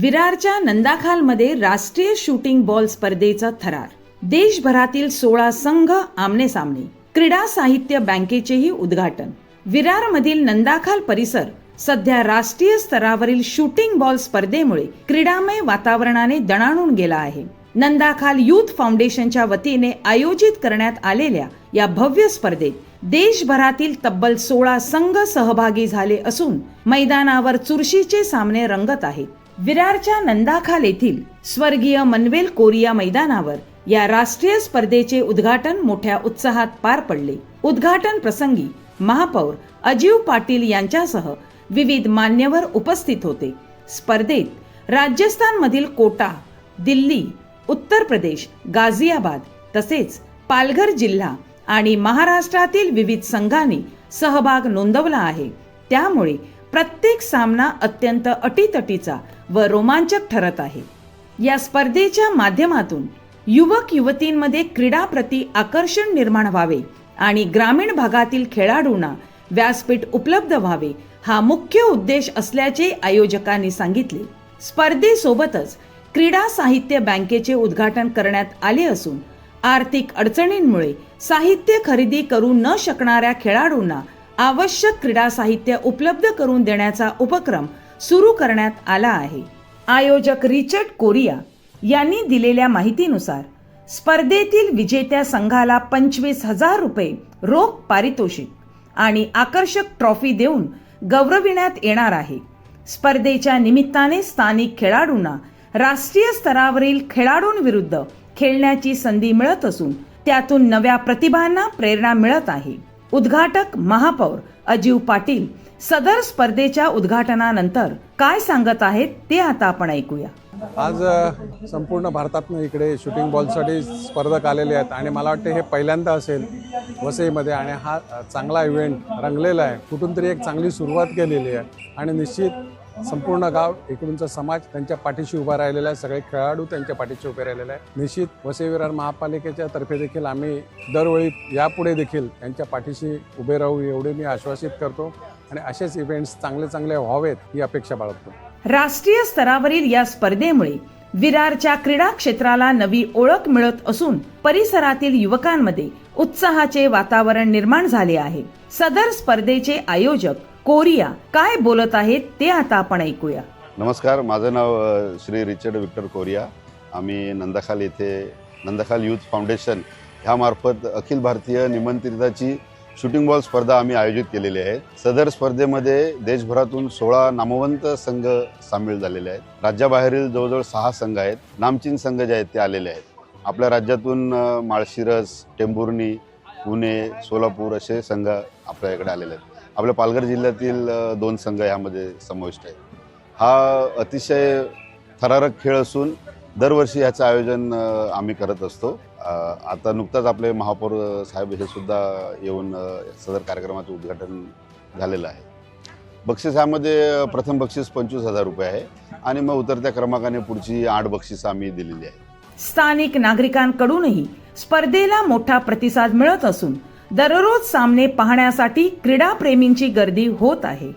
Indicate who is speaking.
Speaker 1: विरारच्या नंदाखालमध्ये राष्ट्रीय shooting ball स्पर्धेचा थरार. देशभरातील 16 संघ आमने सामने. क्रीडा साहित्य बँकेचेही उद्घाटन. विरारमधील नंदाखाल परिसर सध्या राष्ट्रीय स्तरावरील शूटिंग बॉल स्पर्धेमुळे क्रीडामय वातावरणाने दणाणून गेला आहे. नंदाखाल यूथ फाउंडेशनच्या वतीने आयोजित करण्यात आलेल्या या भव्य स्पर्धेत देशभरातील तब्बल 16 संघ सहभागी झाले असून मैदानावर चुरशीचे सामने रंगत आहेत. विरारच्या नंदाखाल येथील स्वर्गीय मनवेल कोरिया मैदानावर या राष्ट्रीय स्पर्धेचे उद्घाटन मोठ्या उत्साहात पार पडले. उद्घाटन प्रसंगी महापौर अजीव पाटील यांच्यासह विविध मान्यवर उपस्थित होते. स्पर्धेत राजस्थानमधील कोटा, दिल्ली, उत्तर प्रदेश, गाझियाबाद तसेच पालघर जिल्हा आणि महाराष्ट्रातील विविध संघांनी सहभाग नोंदवला आहे. त्यामुळे प्रत्येक सामना अत्यंत अटीतटीचा व रोमांचक ठरत आहे. या स्पर्धेच्या माध्यमातून युवक युवतींमध्ये क्रीडाप्रती आकर्षण निर्माण व्हावे आणि ग्रामीण भागातील खेळाडूंना व्यासपीठ उपलब्ध व्हावे हा मुख्य उद्देश असल्याचे आयोजकांनी सांगितले. स्पर्धेसोबतच क्रीडा साहित्य बँकेचे उद्घाटन करण्यात आले असून आर्थिक अडचणींमुळे साहित्य खरेदी करू न शकणाऱ्या खेळाडूंना आवश्यक क्रीडा साहित्य उपलब्ध करून देण्याचा उपक्रम सुरू करण्यात आला आहे. आयोजक रिचर्ड कोरिया यांनी दिलेल्या माहितीनुसार स्पर्धेतील विजेत्या संघाला 25,000 रुपये रोख पारितोषिक आणि आकर्षक ट्रॉफी देऊन गौरविण्यात येणार आहे. स्पर्धेच्या निमित्ताने स्थानिक खेळाडूंना राष्ट्रीय स्तरावरील खेळाडूंविरुद्ध खेळण्याची संधी मिळत असून त्यातून नव्या प्रतिभांना प्रेरणा मिळत आहे. उद्घाटक महापौर अजीव पाटील सदर स्पर्धेच्या उद्घाटनानंतर काय सांगत आहेत ते आता आपण ऐकूया.
Speaker 2: आज संपूर्ण भारतातून इकडे शूटिंग बॉलसाठी स्पर्धक आलेले आहेत आणि मला वाटते हे पहिल्यांदा असेल वसईमध्ये आणि हा चांगला इव्हेंट रंगलेला आहे. कुठून तरी एक चांगली सुरुवात केलेली आहे आणि निश्चित संपूर्ण गाव इकडूनचा समाज त्यांच्या पाठीशी उभा राहिलेला आहे. सगळे खेळाडू त्यांच्या पाठीशी उभे राहिलेले आहे. निश्चित वसई विरार महापालिकेच्या तर्फे देखील आम्ही दरवेळी यापुढे देखील त्यांच्या पाठीशी उभे राहू एवढे मी आश्वासित करतो आणि असेच इव्हेंट्स चांगले व्हावेत ही अपेक्षा बाळगतो.
Speaker 1: राष्ट्रीय स्तरावरील या स्पर्धेमुळे विरारच्या क्रीडा क्षेत्राला नवी ओळख मिळत असून परिसरातील युवकांमध्ये उत्साहाचे वातावरण निर्माण झाले आहे. सदर स्पर्धेचे आयोजक कोरिया काय बोलत आहेत ते आता आपण ऐकूया.
Speaker 3: नमस्कार, माझं नाव श्री रिचर्ड विक्टर कोरिया. आम्ही नंदाखाल येथे नंदाखाल youth foundation ह्यामार्फत Akhil Bharatiya निमंत्रिताची shooting ball स्पर्धा आम्ही आयोजित केलेली आहे. सदर स्पर्धेमध्ये देशभरातून 16 नामवंत संघ सामील झालेले आहेत. राज्याबाहेरील जवळजवळ 6 संघ आहेत. नामचीन संघ जे आहेत ते आलेले आहेत. आपल्या राज्यातून माळशिरस, टेंभुर्णी, पुणे, सोलापूर असे संघ आपल्या इकडे आलेले आहेत. आपल्या पालघर जिल्ह्यातील 2 संघ यामध्ये समाविष्ट आहेत. हा अतिशय थरारक खेळ असून दरवर्षी याचं आयोजन आम्ही करत असतो. आता नुकताच आपले महापौर साहेब हे सुद्धा येऊन सदर कार्यक्रमाचं उद्घाटन झालेलं आहे. बक्षीस ह्यामध्ये प्रथम बक्षीस 25,000 रुपये आहे आणि मग उतरत्या क्रमांकाने पुढची 8 बक्षिसं आम्ही दिलेली आहे.
Speaker 1: स्थानिक नागरिकांकडूनही स्पर्धेला मोठा प्रतिसाद मिळत असून दररोज सामने पाहण्यासाठी क्रीडाप्रेमींची गर्दी होत आहे.